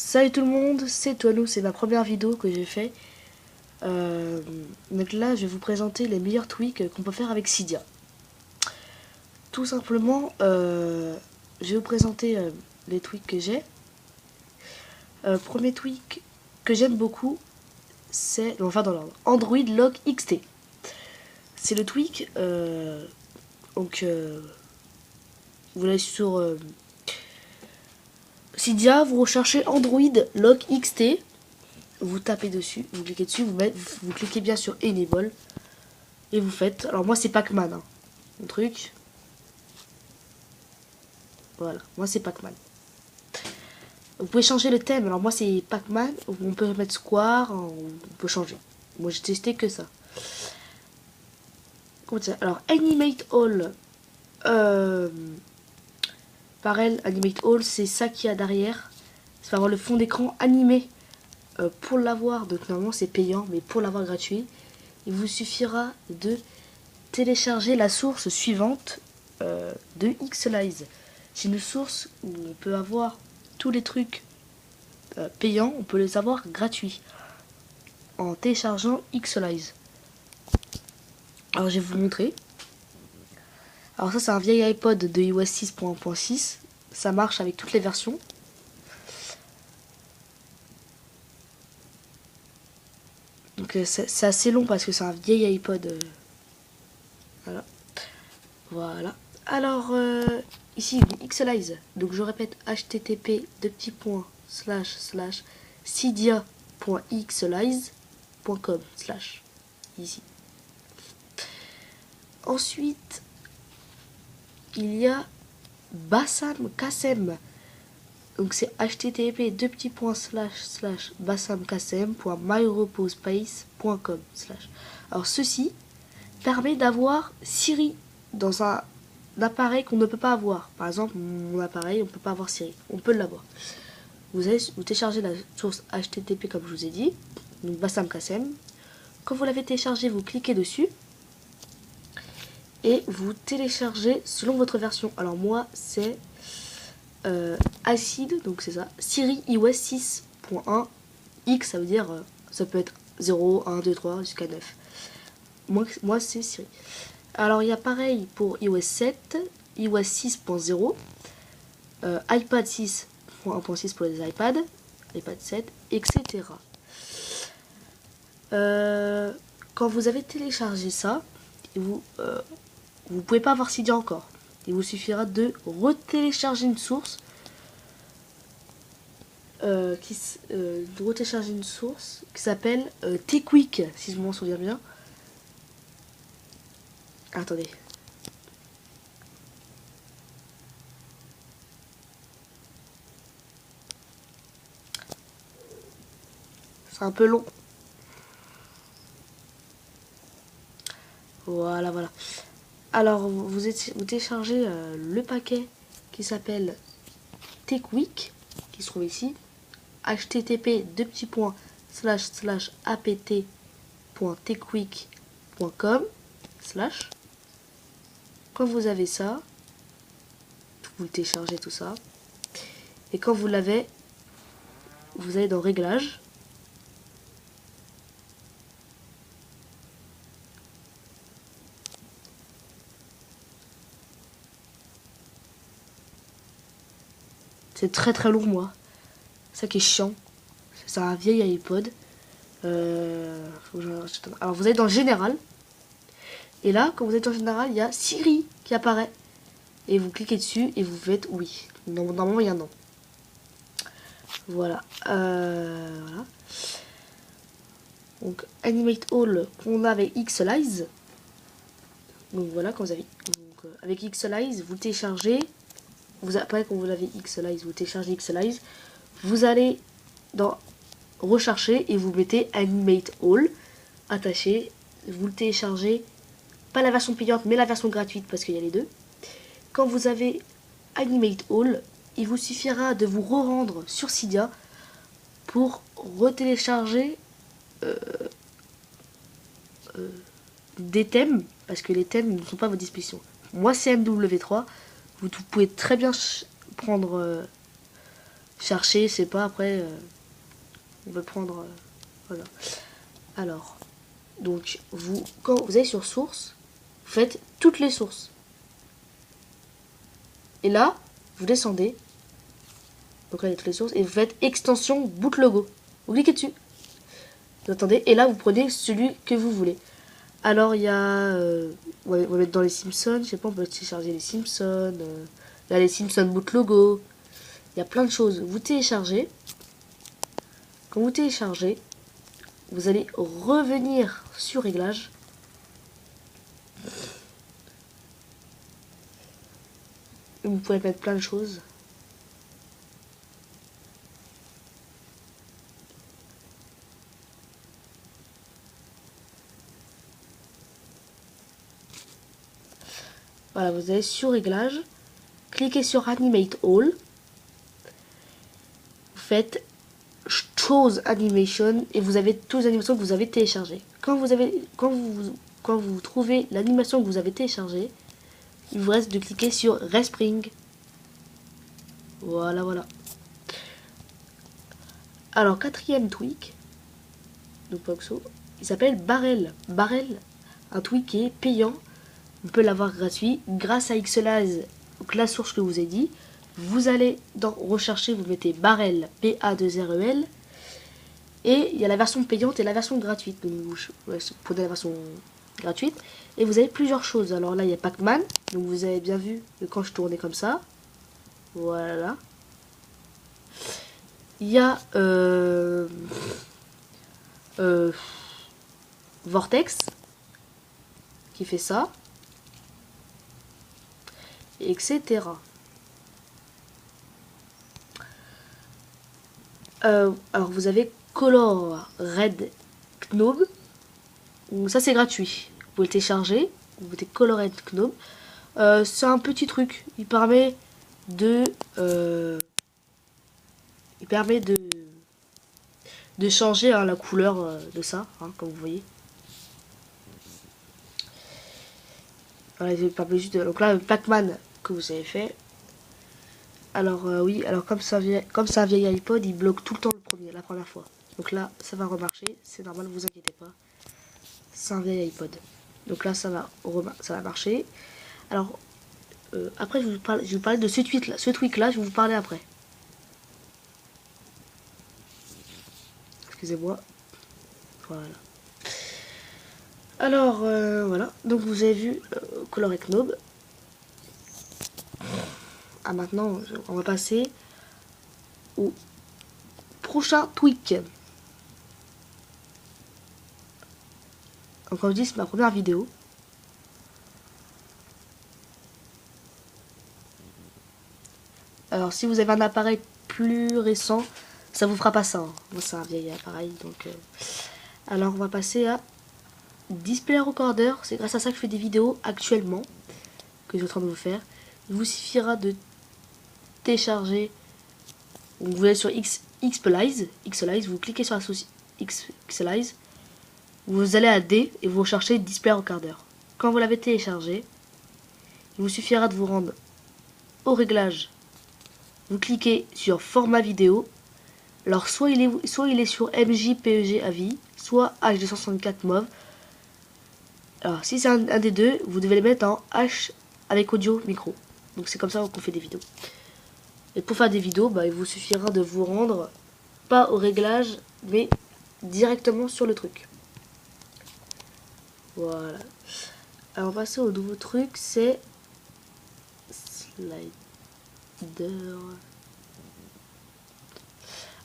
Salut tout le monde, c'est Toinou, c'est ma première vidéo que j'ai fait. Donc là, je vais vous présenter les meilleurs tweaks qu'on peut faire avec Cydia. Tout simplement, je vais vous présenter les tweaks que j'ai. Premier tweak que j'aime beaucoup, c'est, enfin dans l'ordre, Android Lock XT. C'est le tweak, vous allez sur Cydia, vous recherchez Android Lock XT. Vous tapez dessus, vous cliquez dessus, vous cliquez bien sur Enable et vous faites. Alors moi c'est Pac-Man, hein, mon truc. Voilà, moi c'est Pac-Man. Vous pouvez changer le thème. Alors moi c'est Pac-Man. On peut mettre Square, on peut changer. Moi j'ai testé que ça. Alors Animate All. Pareil, Animate All, c'est ça qu'il y a derrière. C'est avoir le fond d'écran animé. Pour l'avoir, donc normalement c'est payant, mais pour l'avoir gratuit, il vous suffira de télécharger la source suivante de Xlize. C'est une source où on peut avoir tous les trucs payants, on peut les avoir gratuits en téléchargeant Xlize. Alors je vais vous montrer. Alors ça c'est un vieil iPod de iOS 6.1.6, ça marche avec toutes les versions. Donc c'est assez long parce que c'est un vieil iPod. Voilà. Alors ici Xlize. Donc je répète http://cydia.xlize.com/ ici. Ensuite il y a Bassam Kassem. Donc c'est http://bassamkassem.myrepospace.com/. Alors ceci permet d'avoir Siri dans un appareil qu'on ne peut pas avoir. Par exemple, mon appareil, on ne peut pas avoir Siri. On peut l'avoir. Vous téléchargez la source HTTP comme je vous ai dit, donc Bassam Kassem. Quand vous l'avez téléchargé, vous cliquez dessus et vous téléchargez selon votre version. Alors moi, c'est Acid, donc c'est ça. Siri iOS 6.1 X, ça veut dire, ça peut être 0, 1, 2, 3 jusqu'à 9. Moi c'est Siri. Alors il y a pareil pour iOS 7, iOS 6.0, iPad 6.1.6 pour les iPads, iPad 7, etc. Quand vous avez téléchargé ça, vous pouvez pas avoir Cydia encore. Il vous suffira de retélécharger une source. Qui s'appelle T-Quick, si je m'en souviens bien. Attendez. C'est un peu long. Voilà. Alors, vous téléchargez le paquet qui s'appelle T-Quick, qui se trouve ici. http://apt.tquick.com/. Quand vous avez ça, vous téléchargez tout ça. Et quand vous l'avez, vous allez dans Réglages. C'est très long, moi. Ça qui est chiant. C'est un vieil iPod. Alors vous êtes dans Général. Et là, quand vous êtes dans Général, il y a Siri qui apparaît. Et vous cliquez dessus et vous faites oui. Normalement, il y a non. Voilà. Donc Animate All qu'on a avec Xlize. Donc voilà, quand vous avez. Donc, avec Xlize, vous téléchargez. Après, quand vous avez Xlize, vous téléchargez Xlize. Vous allez dans Rechercher et vous mettez Animate All attaché. Vous le téléchargez. Pas la version payante, mais la version gratuite parce qu'il y a les deux. Quand vous avez Animate All, il vous suffira de vous re-rendre sur Cydia pour retélécharger des thèmes, parce que les thèmes ne sont pas à votre disposition. Moi c'est MW3, vous pouvez très bien chercher, c'est pas après. On peut prendre. Voilà. Alors, donc quand vous allez sur source, vous faites toutes les sources. Et là, vous descendez. Donc là, il y a toutes les sources. Et vous faites extension boot logo. Vous cliquez dessus. Vous attendez. Et là, vous prenez celui que vous voulez. Alors, il y a... on va mettre dans les Simpsons. Je sais pas, on peut télécharger les Simpsons. Là, les Simpsons boot logo. Il y a plein de choses. Vous téléchargez. Quand vous téléchargez, vous allez revenir sur Réglages. Et vous pouvez mettre plein de choses. Voilà, vous allez sur Réglages, cliquez sur Animate All, vous faites Chose Animation et vous avez toutes les animations que vous avez téléchargées. Quand vous trouvez l'animation que vous avez téléchargée, il vous reste de cliquer sur Respring. Voilà, voilà. Alors, quatrième tweak, de Poxo, il s'appelle Barrel. Barrel, un tweak qui est payant. On peut l'avoir gratuit grâce à Xelize, donc la source que je vous ai dit. Vous allez dans rechercher, vous mettez Barrel, P-A-2-R-E-L. Et il y a la version payante et la version gratuite. Donc vous prenez la version gratuite. Et vous avez plusieurs choses. Alors là, il y a Pac-Man. Donc vous avez bien vu que quand je tournais comme ça. Voilà. Il y a Vortex qui fait ça. Etc. Alors vous avez Color Red Knob. Ça c'est gratuit. Vous pouvez le télécharger. Vous mettez Color Red Knob. C'est un petit truc. Il permet de changer la couleur de ça, comme vous voyez. Voilà, donc là, le Pac-Man que vous avez fait. Alors oui, alors comme c'est un vieil iPod, il bloque tout le temps la première fois. Donc là, ça va remarcher, c'est normal, vous inquiétez pas. C'est un vieil iPod. Donc là, ça va marcher. Alors, après, je vais vous parler de ce tweak là. Je vais vous parler après. Excusez-moi. Voilà. Alors, voilà. Donc, vous avez vu Color Knob. Ah, maintenant, on va passer au prochain tweak. Donc, comme je dis, c'est ma première vidéo. Alors, si vous avez un appareil plus récent, ça vous fera pas ça. Moi, c'est un vieil appareil. Donc, alors, on va passer à Display Recorder. C'est grâce à ça que je fais des vidéos actuellement, que je suis en train de vous faire. Il vous suffira de télécharger. Vous allez sur Xelize, vous cliquez sur la source Xelize, vous allez à D et vous recherchez Display Recorder. Quand vous l'avez téléchargé, il vous suffira de vous rendre au réglage. Vous cliquez sur format vidéo. Alors soit il est sur MJPEG AVI, soit H264 MOV. Alors si c'est un des deux, vous devez les mettre en H avec audio micro. Donc c'est comme ça qu'on fait des vidéos. Et pour faire des vidéos, il vous suffira de vous rendre pas au réglage, mais directement sur le truc. Voilà. Alors on va passer au nouveau truc, c'est Slider.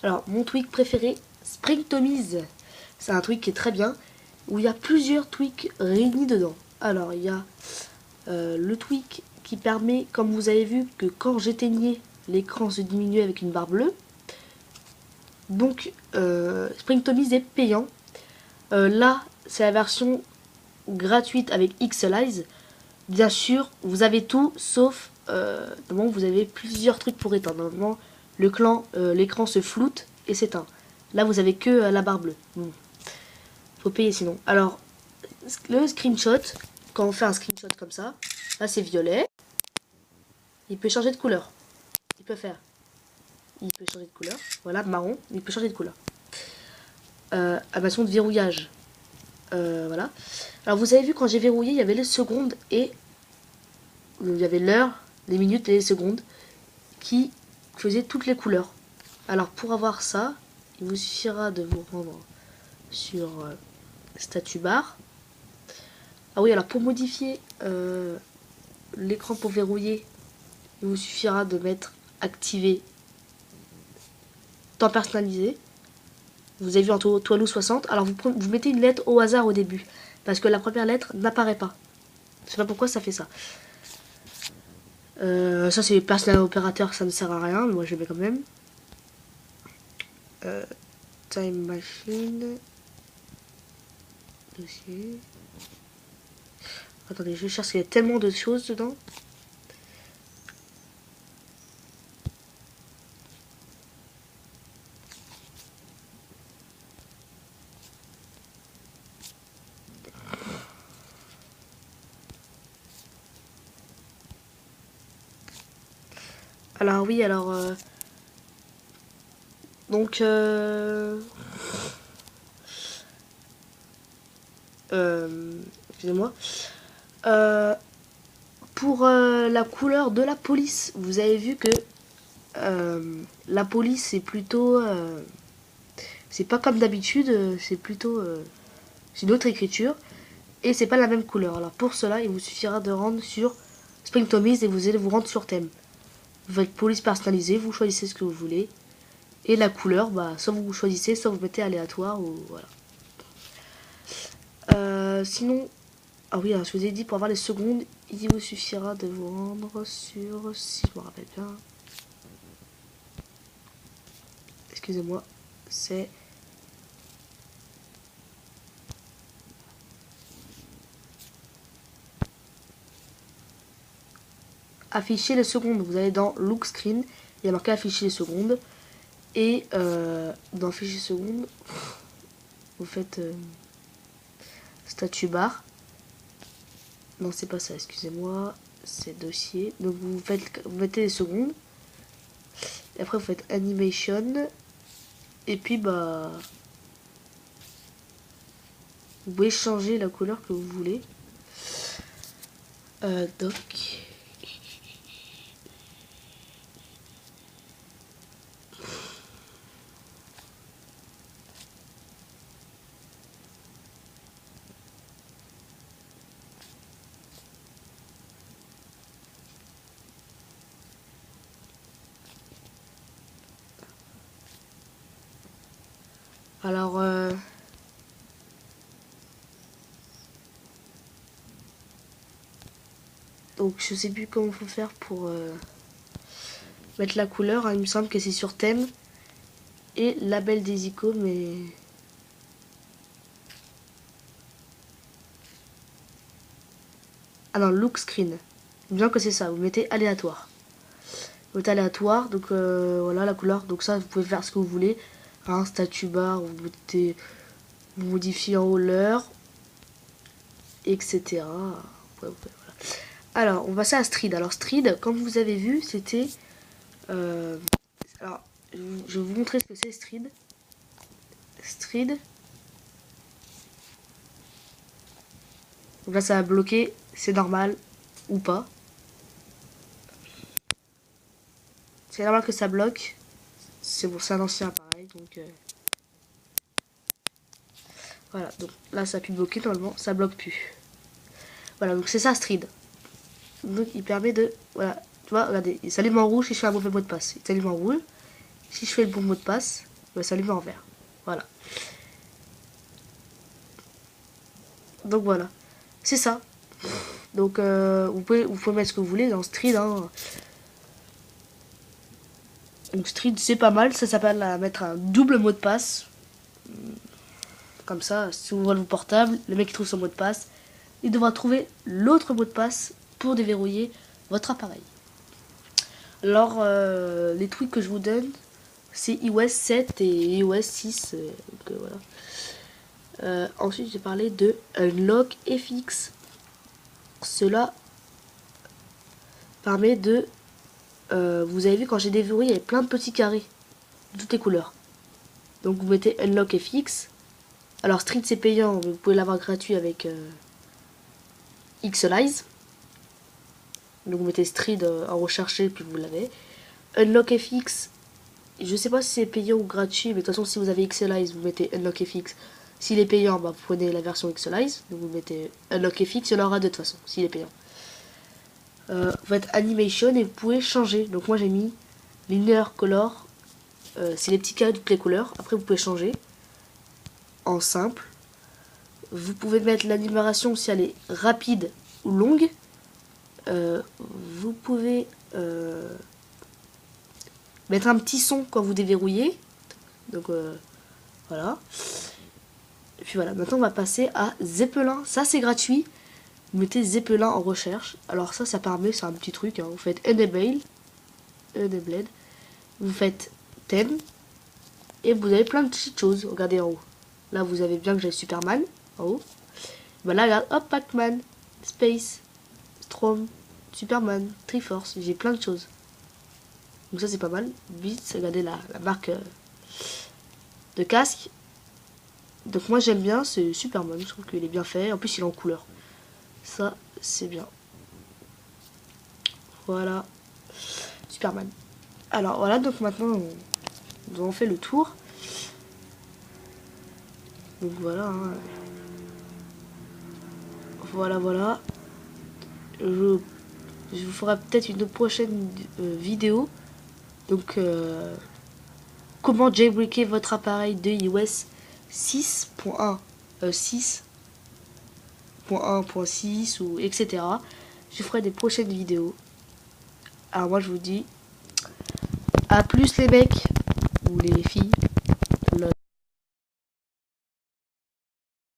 Alors mon tweak préféré, Springtomize. C'est un tweak qui est très bien, où il y a plusieurs tweaks réunis dedans. Alors il y a le tweak qui permet, comme vous avez vu, que quand j'éteignais, l'écran se diminuait avec une barre bleue. Donc Springtomize est payant. Là c'est la version gratuite avec Xelize. Bien sûr vous avez tout sauf normalement vous avez plusieurs trucs pour éteindre. Normalement l'écran se floute et s'éteint. Là vous avez que la barre bleue. Faut payer sinon. Alors le screenshot, quand on fait un screenshot comme ça, là c'est violet. Il peut changer de couleur. Il peut faire il peut changer de couleur. Voilà, marron, il peut changer de couleur. Animation de verrouillage. Voilà. Alors vous avez vu, quand j'ai verrouillé, il y avait les secondes et il y avait l'heure, les minutes et les secondes qui faisaient toutes les couleurs. Alors pour avoir ça, il vous suffira de vous rendre sur statut bar. Ah oui, alors pour modifier l'écran pour verrouiller, il vous suffira de mettre activer temps personnalisé. Vous avez vu en Toilou 60. Alors vous mettez une lettre au hasard au début, parce que la première lettre n'apparaît pas. Je sais pas pourquoi ça fait ça. Ça c'est personnel opérateur, ça ne sert à rien, mais moi je le mets quand même. Time machine. Dossier. Attendez, je cherche, il y a tellement de choses dedans. Alors oui, alors donc excusez-moi. Pour la couleur de la police, vous avez vu que la police c'est plutôt c'est pas comme d'habitude, c'est plutôt c'est une autre écriture et c'est pas la même couleur. Alors pour cela, il vous suffira de rendre sur Spring Tomies et vous allez vous rendre sur thème. Vous faites police personnalisée, vous choisissez ce que vous voulez et la couleur, bah soit vous choisissez, soit vous mettez aléatoire ou voilà. Sinon, ah oui, alors, je vous ai dit pour avoir les secondes, il vous suffira de vous rendre sur, si je me rappelle bien, excusez-moi, c'est afficher les secondes. Vous allez dans Look Screen, il y a marqué afficher les secondes. Et dans afficher secondes, vous faites statut bar. Non, c'est pas ça, excusez-moi. C'est dossier. Donc vous mettez les secondes. Et après vous faites animation. Et puis bah vous pouvez changer la couleur que vous voulez. Donc alors donc je sais plus comment faut faire pour mettre la couleur. Il me semble que c'est sur thème et label des icônes, mais ah non, look screen. Bien que c'est ça, vous mettez aléatoire. Vous mettez aléatoire, donc voilà la couleur. Donc ça, vous pouvez faire ce que vous voulez. Un statut bar, vous modifiez en haut l'heure, etc. Ouais, voilà. Alors, on va passer à Street. Alors Street, comme vous avez vu, c'était alors, je vais vous montrer ce que c'est Street. Street. Donc là, ça va bloquer, c'est normal ou pas. C'est normal que ça bloque. C'est bon, c'est un ancien appareil, donc voilà. Donc là, ça a pu bloquer normalement, ça bloque plus. Voilà, donc c'est ça Street. Donc il permet de, voilà, tu vois, regardez, il s'allume en rouge si je fais un mauvais mot de passe. Il s'allume en rouge. Si je fais le bon mot de passe, il va s'allumer en vert. Voilà. Donc voilà, c'est ça. Donc vous pouvez mettre ce que vous voulez dans Street. Hein. Donc Street c'est pas mal, ça s'appelle à mettre un double mot de passe. Comme ça, si vous ouvrez le portable, le mec qui trouve son mot de passe, il devra trouver l'autre mot de passe pour déverrouiller votre appareil. Alors les tweaks que je vous donne, c'est iOS 7 et iOS 6. Donc voilà. Ensuite j'ai parlé de Unlock FX. Cela permet de vous avez vu quand j'ai déverrouillé, il y avait plein de petits carrés de toutes les couleurs. Donc vous mettez Unlock FX. Alors Street c'est payant, mais vous pouvez l'avoir gratuit avec Xelize. Donc vous mettez Street en recherché, puis vous l'avez. Unlock FX, je sais pas si c'est payant ou gratuit, mais de toute façon si vous avez Xelize, vous mettez Unlock FX. S'il est payant, bah, vous prenez la version Xelize, donc vous mettez Unlock FX, il y en aura de toute façon, s'il est payant. Vous faites Animation et vous pouvez changer. Donc moi j'ai mis Linear Color, c'est les petits carrés de toutes les couleurs. Après vous pouvez changer en simple. Vous pouvez mettre l'animation si elle est rapide ou longue. Vous pouvez mettre un petit son quand vous déverrouillez. Donc voilà. Et puis voilà, maintenant on va passer à Zeppelin. Ça c'est gratuit. Vous mettez Zeppelin en recherche. Alors ça permet, c'est un petit truc. Hein. Vous faites Enabled. Vous faites 10. Et vous avez plein de petites choses. Regardez en haut. Là vous avez bien que j'ai Superman en haut. Voilà, regarde, hop, Pac-Man, Space, Strom, Superman, Triforce. J'ai plein de choses. Donc ça c'est pas mal. Vite, regardez la marque de casque. Donc moi j'aime bien, c'est Superman, je trouve qu'il est bien fait. En plus il est en couleur. Ça c'est bien. Voilà. Superman. Alors voilà, donc maintenant nous avons fait le tour. Donc voilà. Hein. Voilà. Je vous ferai peut-être une prochaine vidéo. Donc comment jailbreaker votre appareil de iOS 6.1 6.1.6 ou etc. Je ferai des prochaines vidéos. Alors moi je vous dis à plus les mecs ou les filles.